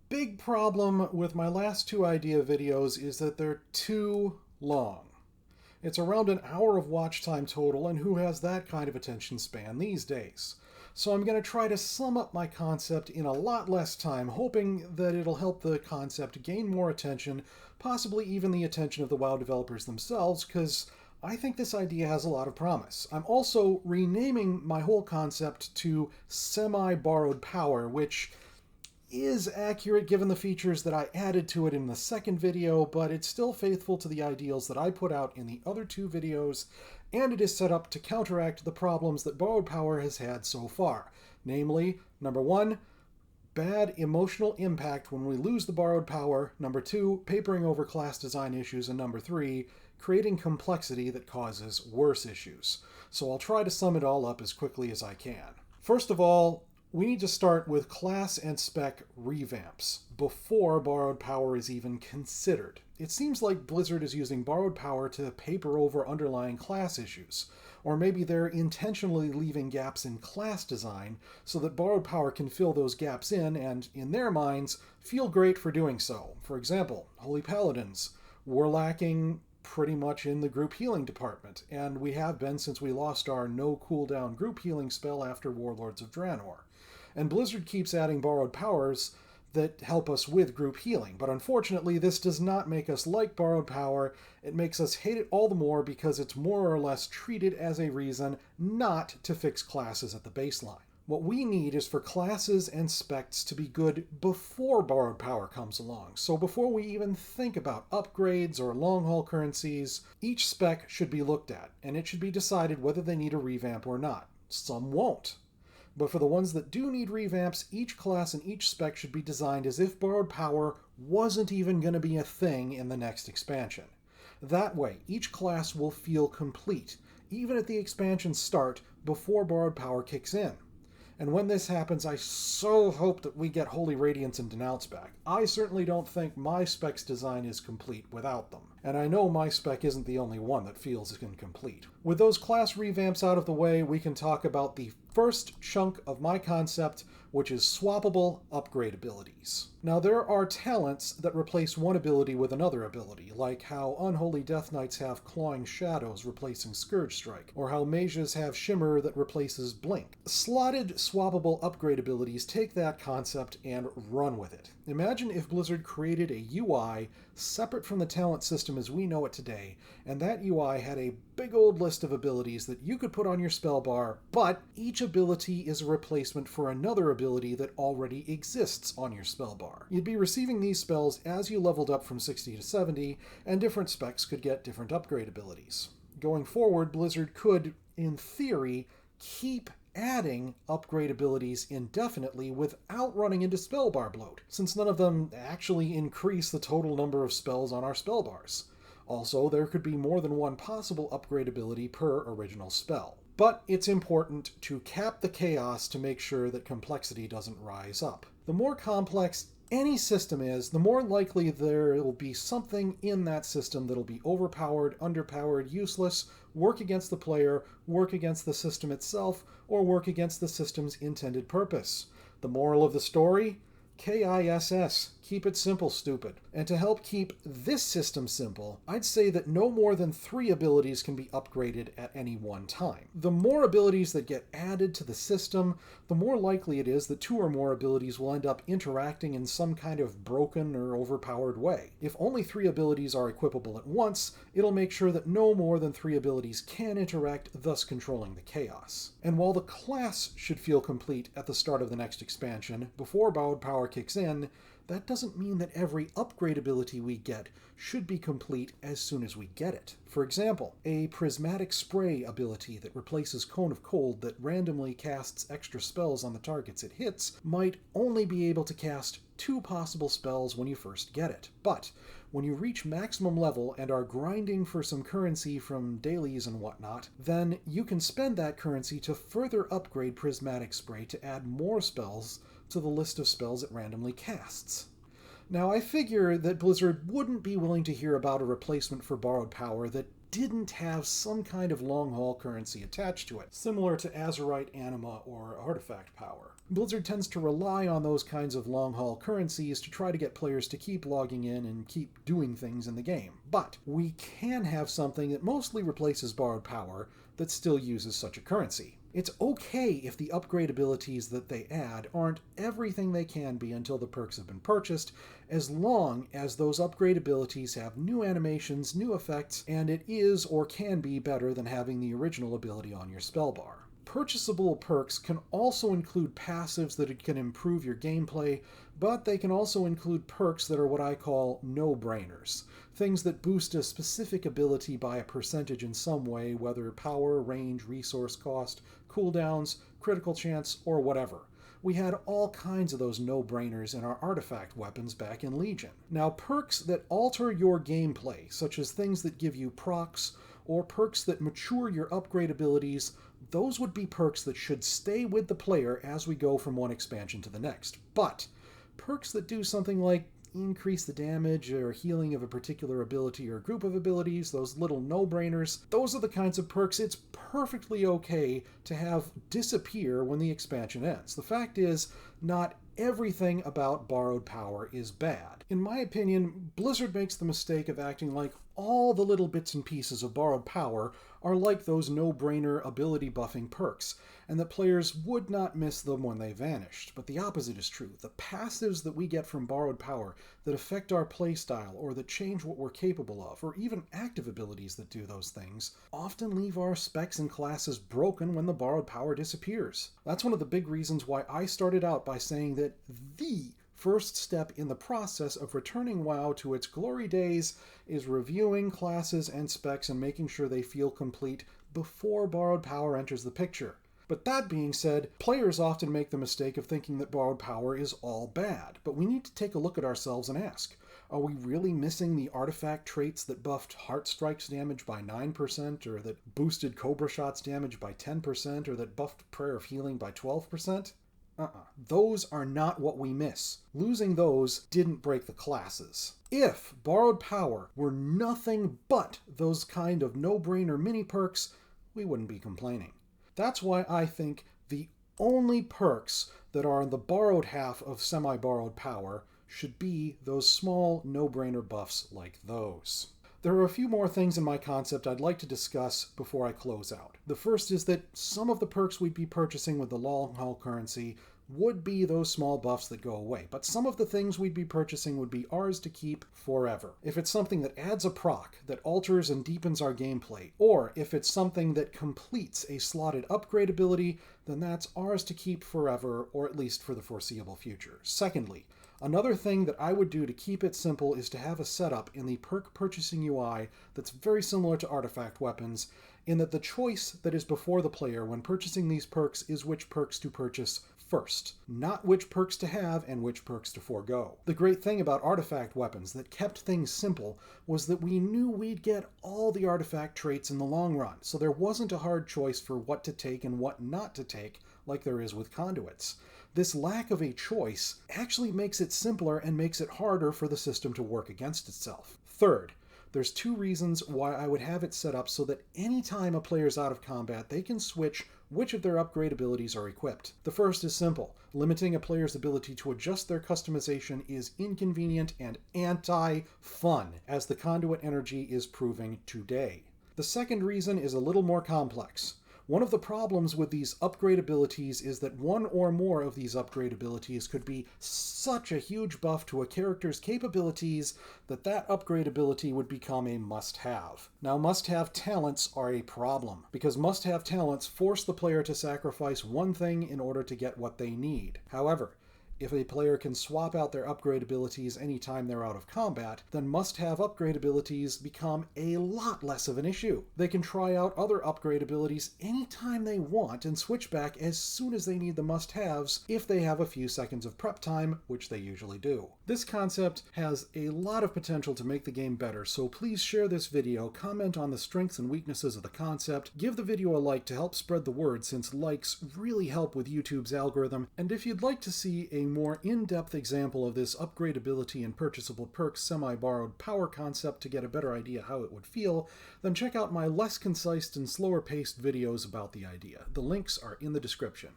big problem with my last two idea videos is that they're too long. It's around an hour of watch time total, and who has that kind of attention span these days? So I'm going to try to sum up my concept in a lot less time, hoping that it'll help the concept gain more attention, possibly even the attention of the WoW developers themselves, because I think this idea has a lot of promise. I'm also renaming my whole concept to semi-borrowed power, which is accurate given the features that I added to it in the second video, but it's still faithful to the ideals that I put out in the other two videos, and it is set up to counteract the problems that borrowed power has had so far. Namely, number one, bad emotional impact when we lose the borrowed power, number two, papering over class design issues, and number three, creating complexity that causes worse issues. So I'll try to sum it all up as quickly as I can. First of all, we need to start with class and spec revamps before borrowed power is even considered. It seems like Blizzard is using borrowed power to paper over underlying class issues, or maybe they're intentionally leaving gaps in class design so that borrowed power can fill those gaps in and, in their minds, feel great for doing so. For example, Holy Paladins were lacking pretty much in the group healing department, and we have been since we lost our no cooldown group healing spell after Warlords of Draenor. And Blizzard keeps adding borrowed powers that help us with group healing, but unfortunately this does not make us like borrowed power. It makes us hate it all the more because it's more or less treated as a reason not to fix classes at the baseline. What we need is for classes and specs to be good before borrowed power comes along. So before we even think about upgrades or long-haul currencies, each spec should be looked at, and it should be decided whether they need a revamp or not. Some won't. But for the ones that do need revamps, each class and each spec should be designed as if borrowed power wasn't even going to be a thing in the next expansion. That way, each class will feel complete, even at the expansion start, before borrowed power kicks in. And when this happens, I so hope that we get Holy Radiance and Denounce back. I certainly don't think my spec's design is complete without them. And I know my spec isn't the only one that feels incomplete. With those class revamps out of the way, we can talk about the first chunk of my concept, which is swappable upgrade abilities. Now, there are talents that replace one ability with another ability, like how Unholy Death Knights have Clawing Shadows replacing Scourge Strike, or how mages have Shimmer that replaces Blink. Slotted swappable upgrade abilities take that concept and run with it. Imagine if Blizzard created a UI separate from the talent system as we know it today, and that UI had a big old list of abilities that you could put on your spell bar, but each ability is a replacement for another ability that already exists on your spell bar. You'd be receiving these spells as you leveled up from 60 to 70, and different specs could get different upgrade abilities. Going forward, Blizzard could, in theory, keep adding upgrade abilities indefinitely without running into spellbar bloat, since none of them actually increase the total number of spells on our spell bars. Also, there could be more than one possible upgrade ability per original spell. But it's important to cap the chaos to make sure that complexity doesn't rise up. The more complex any system is, the more likely there will be something in that system that'll be overpowered, underpowered, useless, work against the player, work against the system itself, or work against the system's intended purpose. The moral of the story? KISS. Keep it simple, stupid. And to help keep this system simple, I'd say that no more than 3 abilities can be upgraded at any one time. The more abilities that get added to the system, the more likely it is that 2 or more abilities will end up interacting in some kind of broken or overpowered way. If only 3 abilities are equipable at once, it'll make sure that no more than 3 abilities can interact, thus controlling the chaos. And while the class should feel complete at the start of the next expansion, before borrowed power kicks in, that doesn't mean that every upgrade ability we get should be complete as soon as we get it. For example, a Prismatic Spray ability that replaces Cone of Cold that randomly casts extra spells on the targets it hits might only be able to cast 2 possible spells when you first get it. But when you reach maximum level and are grinding for some currency from dailies and whatnot, then you can spend that currency to further upgrade Prismatic Spray to add more spells to the list of spells it randomly casts. Now, I figure that Blizzard wouldn't be willing to hear about a replacement for borrowed power that didn't have some kind of long-haul currency attached to it, similar to Azerite Anima or Artifact Power. Blizzard tends to rely on those kinds of long-haul currencies to try to get players to keep logging in and keep doing things in the game. But we can have something that mostly replaces borrowed power that still uses such a currency. It's okay if the upgrade abilities that they add aren't everything they can be until the perks have been purchased, as long as those upgrade abilities have new animations, new effects, and it is or can be better than having the original ability on your spell bar. Purchasable perks can also include passives that can improve your gameplay, but they can also include perks that are what I call no-brainers. Things that boost a specific ability by a percentage in some way, whether power, range, resource cost, cooldowns, critical chance, or whatever. We had all kinds of those no-brainers in our artifact weapons back in Legion. Now, perks that alter your gameplay, such as things that give you procs, or perks that mature your upgrade abilities, those would be perks that should stay with the player as we go from one expansion to the next. But perks that do something like increase the damage or healing of a particular ability or group of abilities, those little no-brainers, those are the kinds of perks it's perfectly okay to have disappear when the expansion ends. The fact is, not everything about borrowed power is bad. In my opinion, Blizzard makes the mistake of acting like all the little bits and pieces of borrowed power are like those no-brainer ability buffing perks, and that players would not miss them when they vanished. But the opposite is true. The passives that we get from borrowed power that affect our playstyle or that change what we're capable of, or even active abilities that do those things, often leave our specs and classes broken when the borrowed power disappears. That's one of the big reasons why I started out by saying that the first step in the process of returning WoW to its glory days is reviewing classes and specs and making sure they feel complete before borrowed power enters the picture. But that being said, players often make the mistake of thinking that borrowed power is all bad. But we need to take a look at ourselves and ask, are we really missing the artifact traits that buffed Heart Strike's damage by 9%, or that boosted Cobra Shot's damage by 10%, or that buffed Prayer of Healing by 12%? Those are not what we miss. Losing those didn't break the classes. If borrowed power were nothing but those kind of no-brainer mini perks, we wouldn't be complaining. That's why I think the only perks that are in the borrowed half of semi-borrowed power should be those small no-brainer buffs like those. There are a few more things in my concept I'd like to discuss before I close out. The first is that some of the perks we'd be purchasing with the long-haul currency would be those small buffs that go away, but some of the things we'd be purchasing would be ours to keep forever. If it's something that adds a proc, that alters and deepens our gameplay, or if it's something that completes a slotted upgrade ability, then that's ours to keep forever, or at least for the foreseeable future. Secondly, another thing that I would do to keep it simple is to have a setup in the perk purchasing UI that's very similar to artifact weapons, in that the choice that is before the player when purchasing these perks is which perks to purchase first, not which perks to have and which perks to forego. The great thing about artifact weapons that kept things simple was that we knew we'd get all the artifact traits in the long run, so there wasn't a hard choice for what to take and what not to take like there is with conduits. This lack of a choice actually makes it simpler and makes it harder for the system to work against itself. Third, there's two reasons why I would have it set up so that anytime a player's out of combat, they can switch which of their upgrade abilities are equipped. The first is simple. Limiting a player's ability to adjust their customization is inconvenient and anti-fun, as the conduit energy is proving today. The second reason is a little more complex. One of the problems with these upgrade abilities is that one or more of these upgrade abilities could be such a huge buff to a character's capabilities that that upgrade ability would become a must-have. Now, must-have talents are a problem, because must-have talents force the player to sacrifice one thing in order to get what they need. However, if a player can swap out their upgrade abilities anytime they're out of combat, then must-have upgrade abilities become a lot less of an issue. They can try out other upgrade abilities anytime they want and switch back as soon as they need the must-haves if they have a few seconds of prep time, which they usually do. This concept has a lot of potential to make the game better, so please share this video, comment on the strengths and weaknesses of the concept, give the video a like to help spread the word since likes really help with YouTube's algorithm, and if you'd like to see a a more in-depth example of this upgradability and purchasable perks semi-borrowed power concept to get a better idea how it would feel, then check out my less concise and slower-paced videos about the idea. The links are in the description.